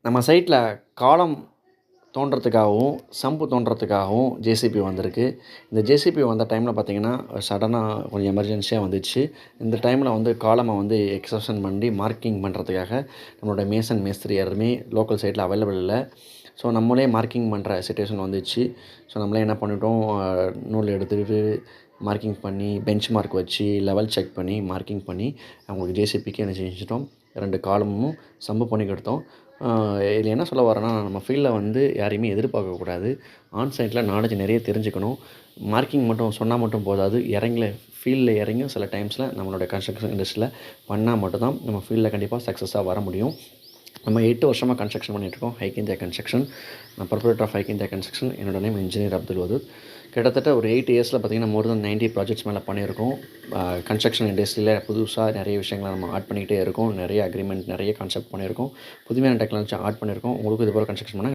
நம்ம சைட்டில் காலம் தோண்டுறதுக்காகவும், சம்பு தோண்டுறதுக்காகவும் ஜேசிபி வந்திருக்கு. இந்த ஜேசிபி வந்த டைமில் பார்த்திங்கன்னா, சடனாக கொஞ்சம் எமர்ஜென்சியாக வந்துச்சு. இந்த டைமில் வந்து காலமை வந்து எக்ஸ்டென்ஷன் பண்ணி மார்க்கிங் பண்ணுறதுக்காக நம்மளோட மேஸ்திரி யாருமே லோக்கல் சைட்டில் அவைலபிள் இல்லை. ஸோ நம்மளே மார்க்கிங் பண்ணுற சிச்சுவேஷன் வந்துச்சு. ஸோ நம்மளே என்ன பண்ணிட்டோம், நூல் எடுத்துக்கிட்டு மார்க்கிங் பண்ணி, பெஞ்ச் மார்க் வச்சு, லெவல் செக் பண்ணி, மார்க்கிங் பண்ணி அவங்களுக்கு ஜேசிபிக்கு என்ன செஞ்சுட்டோம், 2 காலமும் சம்பு பண்ணி கொடுத்தோம். இதில் என்ன சொல்ல வரேன்னா, நம்ம ஃபீல்டில் வந்து யாரையுமே எதிர்பார்க்கக்கூடாது. ஆன் சைட்டில் நாலேஜ் நிறைய தெரிஞ்சுக்கணும். மார்க்கிங் மட்டும் சொன்னால் மட்டும் போதாது. ஃபீல்டில் இறங்கி சில டைம்ஸில் நம்மளோட கன்ஸ்ட்ரக்ஷன் இண்டஸ்ட்ரியில் பண்ணால் மட்டும்தான் நம்ம ஃபீல்டில் கண்டிப்பாக சக்ஸஸாக வர முடியும். நம்ம 8 வருஷமாக கன்ஸ்ட்ரக்ஷன் பண்ணிகிட்ருக்கோம். Hike India construction. நான் proprietor of Hike India construction. என்னோட நேம் இன்ஜினியர் அப்துல் வதூத். கிட்டத்தட்ட ஒரு 8 இயர்ஸில் பார்த்திங்கன்னா மோர் தென் 90 ப்ராஜெக்ட்ஸ் மேலே பண்ணியிருக்கோம். கன்ஸ்ட்ரக்ஷன் இண்டஸ்ட்ரியில் புதுசாக நிறைய விஷயங்களை நம்ம ஆட் பண்ணிக்கிட்டே இருக்கோம். நிறைய அக்ரிமெண்ட், நிறைய கான்செப்ட் பண்ணியிருக்கோம். புதுமையான டெக்னாலஜி ஆட் பண்ணியிருக்கோம். உங்களுக்கும் இது போல் கன்ஸ்ட்ரக்ஷன் பண்ண